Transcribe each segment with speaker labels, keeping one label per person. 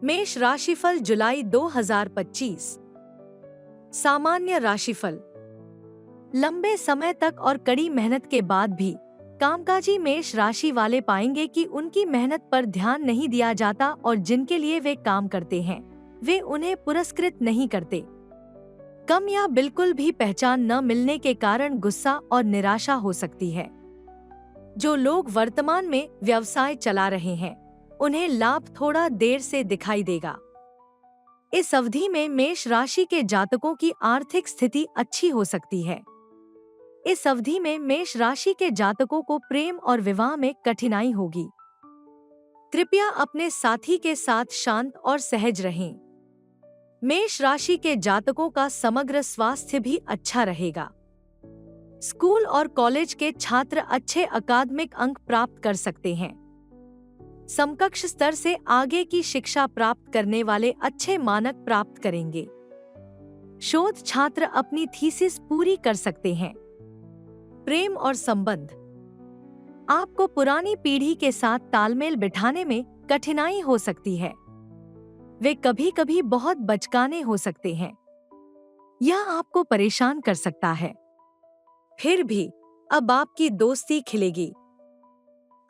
Speaker 1: मेष राशिफल जुलाई 2025। सामान्य राशिफल। लंबे समय तक और कड़ी मेहनत के बाद भी कामकाजी मेष राशि वाले पाएंगे कि उनकी मेहनत पर ध्यान नहीं दिया जाता और जिनके लिए वे काम करते हैं वे उन्हें पुरस्कृत नहीं करते। कम या बिल्कुल भी पहचान न मिलने के कारण गुस्सा और निराशा हो सकती है। जो लोग वर्तमान में व्यवसाय चला रहे हैं उन्हें लाभ थोड़ा देर से दिखाई देगा। इस अवधि में मेष राशि के जातकों की आर्थिक स्थिति अच्छी हो सकती है। इस अवधि में मेष राशि के जातकों को प्रेम और विवाह में कठिनाई होगी। कृपया अपने साथी के साथ शांत और सहज रहें। मेष राशि के जातकों का समग्र स्वास्थ्य भी अच्छा रहेगा। स्कूल और कॉलेज के छात्र अच्छे अकादमिक अंक प्राप्त कर सकते हैं। समकक्ष स्तर से आगे की शिक्षा प्राप्त करने वाले अच्छे मानक प्राप्त करेंगे। शोध छात्र अपनी थीसिस पूरी कर सकते हैं। प्रेम और संबंध। आपको पुरानी पीढ़ी के साथ तालमेल बिठाने में कठिनाई हो सकती है। वे कभी-कभी बहुत बचकाने हो सकते हैं। यह आपको परेशान कर सकता है। फिर भी अब आपकी दोस्ती खिलेगी।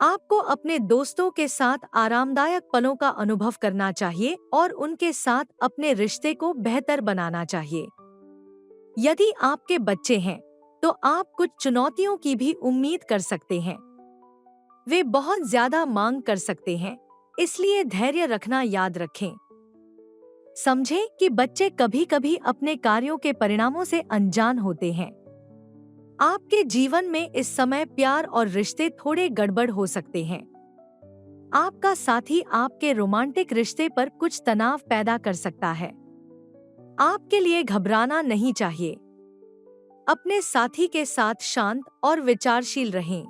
Speaker 1: आपको अपने दोस्तों के साथ आरामदायक पलों का अनुभव करना चाहिए और उनके साथ अपने रिश्ते को बेहतर बनाना चाहिए। यदि आपके बच्चे हैं तो आप कुछ चुनौतियों की भी उम्मीद कर सकते हैं। वे बहुत ज्यादा मांग कर सकते हैं, इसलिए धैर्य रखना याद रखें। समझें कि बच्चे कभी-कभी अपने कार्यों के परिणामों से अनजान होते हैं। आपके जीवन में इस समय प्यार और रिश्ते थोड़े गड़बड़ हो सकते हैं। आपका साथी आपके रोमांटिक रिश्ते पर कुछ तनाव पैदा कर सकता है। आपके लिए घबराना नहीं चाहिए। अपने साथी के साथ शांत और विचारशील रहें।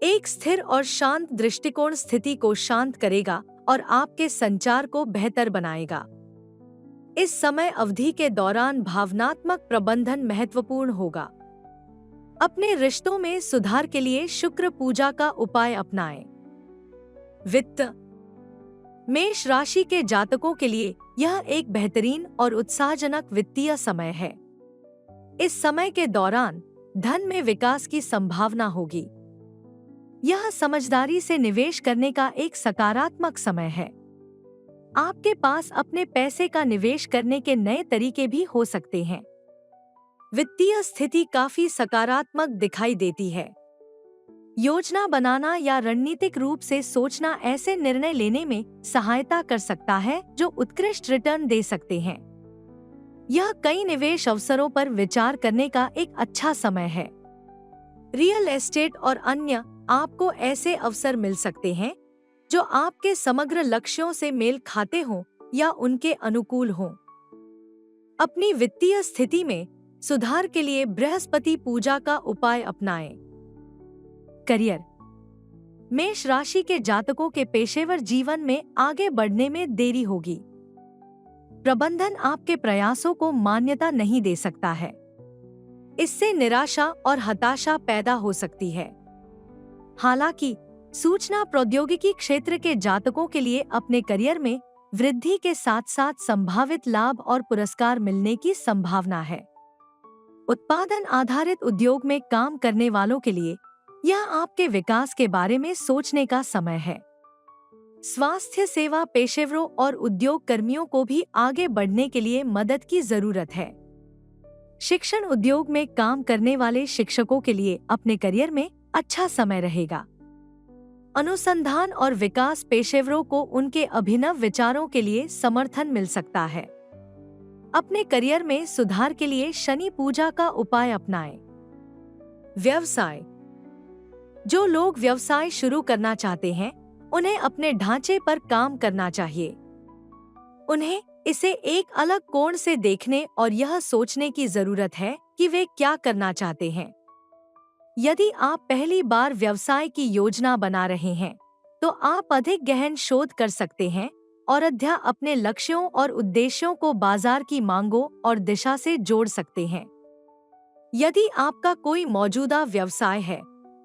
Speaker 1: एक स्थिर और शांत दृष्टिकोण स्थिति को शांत करेगा और आपके संचार को बेहतर बनाएगा। इस समय अवधि के दौरान भावनात्मक प्रबंधन महत्वपूर्ण होगा। अपने रिश्तों में सुधार के लिए शुक्र पूजा का उपाय अपनाएं। वित्त। मेष राशि के जातकों के लिए यह एक बेहतरीन और उत्साहजनक वित्तीय समय है। इस समय के दौरान धन में विकास की संभावना होगी। यह समझदारी से निवेश करने का एक सकारात्मक समय है। आपके पास अपने पैसे का निवेश करने के नए तरीके भी हो सकते हैं। वित्तीय स्थिति काफी सकारात्मक दिखाई देती है। योजना बनाना या रणनीतिक रूप से सोचना ऐसे निर्णय लेने में सहायता कर सकता है जो उत्कृष्ट रिटर्न दे सकते हैं। यह कई निवेश अवसरों पर विचार करने का एक अच्छा समय है। रियल एस्टेट और अन्य आपको ऐसे अवसर मिल सकते हैं जो आपके समग्र लक्ष्यों से मेल खाते हों या उनके अनुकूल हों। अपनी वित्तीय स्थिति में सुधार के लिए बृहस्पति पूजा का उपाय अपनाएं। करियर। मेष राशि के जातकों के पेशेवर जीवन में आगे बढ़ने में देरी होगी। प्रबंधन आपके प्रयासों को मान्यता नहीं दे सकता है। इससे निराशा और हताशा पैदा हो सकती है। हालांकि सूचना प्रौद्योगिकी क्षेत्र के जातकों के लिए अपने करियर में वृद्धि के साथ साथ संभावित लाभ और पुरस्कार मिलने की संभावना है। उत्पादन आधारित उद्योग में काम करने वालों के लिए यह आपके विकास के बारे में सोचने का समय है। स्वास्थ्य सेवा पेशेवरों और उद्योग कर्मियों को भी आगे बढ़ने के लिए मदद की जरूरत है। शिक्षण उद्योग में काम करने वाले शिक्षकों के लिए अपने करियर में अच्छा समय रहेगा। अनुसंधान और विकास पेशेवरों को उनके अभिनव विचारों के लिए समर्थन मिल सकता है। अपने करियर में सुधार के लिए शनि पूजा का उपाय अपनाएं। व्यवसाय। जो लोग व्यवसाय शुरू करना चाहते हैं उन्हें अपने ढांचे पर काम करना चाहिए। उन्हें इसे एक अलग कोण से देखने और यह सोचने की जरूरत है कि वे क्या करना चाहते हैं। यदि आप पहली बार व्यवसाय की योजना बना रहे हैं तो आप अधिक गहन शोध कर सकते हैं और अपने लक्ष्यों और उद्देश्यों को बाजार की मांगों और दिशा से जोड़ सकते हैं। यदि आपका कोई मौजूदा व्यवसाय है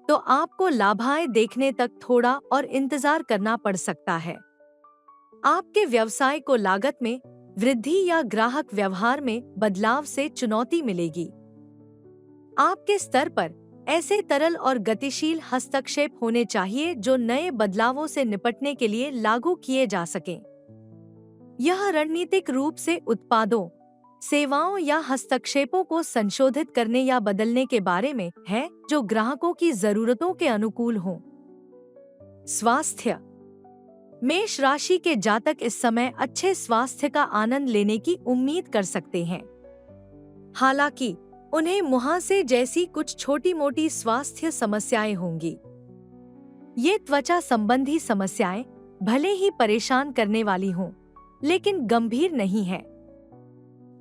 Speaker 1: तो आपको लाभाएं देखने तक थोड़ा और इंतजार करना पड़ सकता है। आपके व्यवसाय को लागत में वृद्धि या ग्राहक व्यवहार में बदलाव से चुनौती मिलेगी। आपके स्तर पर ऐसे तरल और गतिशील हस्तक्षेप होने चाहिए जो नए बदलावों से निपटने के लिए लागू किए जा सकें। यह रणनीतिक रूप से उत्पादों, सेवाओं या हस्तक्षेपों को संशोधित करने या बदलने के बारे में है जो ग्राहकों की जरूरतों के अनुकूल हों। स्वास्थ्य। मेष राशि के जातक इस समय अच्छे स्वास्थ्य का आनंद लेने की उम्मीद कर सकते हैं। हालांकि उन्हें मुहासे जैसी कुछ छोटी-मोटी स्वास्थ्य समस्याएं होंगी। ये त्वचा संबंधी समस्याएं भले ही परेशान करने वाली हों, लेकिन गंभीर नहीं है।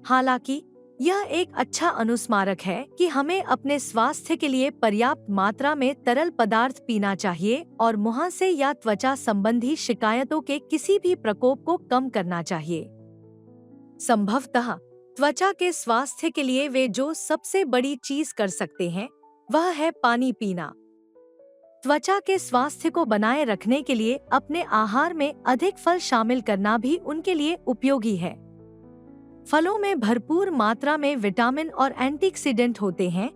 Speaker 1: हालांकि यह एक अच्छा अनुस्मारक है कि हमें अपने स्वास्थ्य के लिए पर्याप्त मात्रा में तरल पदार्थ पीना चाहिए और मुहासे या त्वचा संबंधी शिकायतों के किसी भी प्रकोप को कम करना चाहिए। संभवतः त्वचा के स्वास्थ्य के लिए वे जो सबसे बड़ी चीज कर सकते हैं वह है पानी पीना। त्वचा के स्वास्थ्य को बनाए रखने के लिए अपने आहार में अधिक फल शामिल करना भी उनके लिए उपयोगी है। फलों में भरपूर मात्रा में विटामिन और एंटीऑक्सीडेंट होते हैं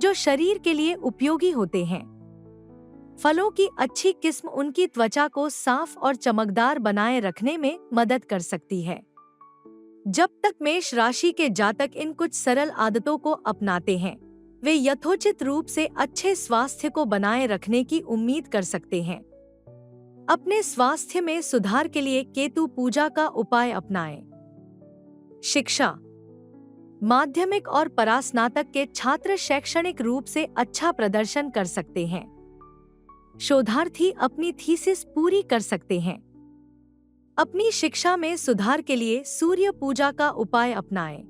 Speaker 1: जो शरीर के लिए उपयोगी होते हैं। फलों की अच्छी किस्म उनकी त्वचा को साफ और चमकदार बनाए रखने में मदद कर सकती है। जब तक मेष राशि के जातक इन कुछ सरल आदतों को अपनाते हैं, वे यथोचित रूप से अच्छे स्वास्थ्य को बनाए रखने की उम्मीद कर सकते हैं। अपने स्वास्थ्य में सुधार के लिए केतु पूजा का उपाय अपनाएं। शिक्षा। माध्यमिक और परास्नातक के छात्र शैक्षणिक रूप से अच्छा प्रदर्शन कर सकते हैं। शोधार्थी अपनी थीसिस पूरी कर सकते हैं। अपनी शिक्षा में सुधार के लिए सूर्य पूजा का उपाय अपनाएं।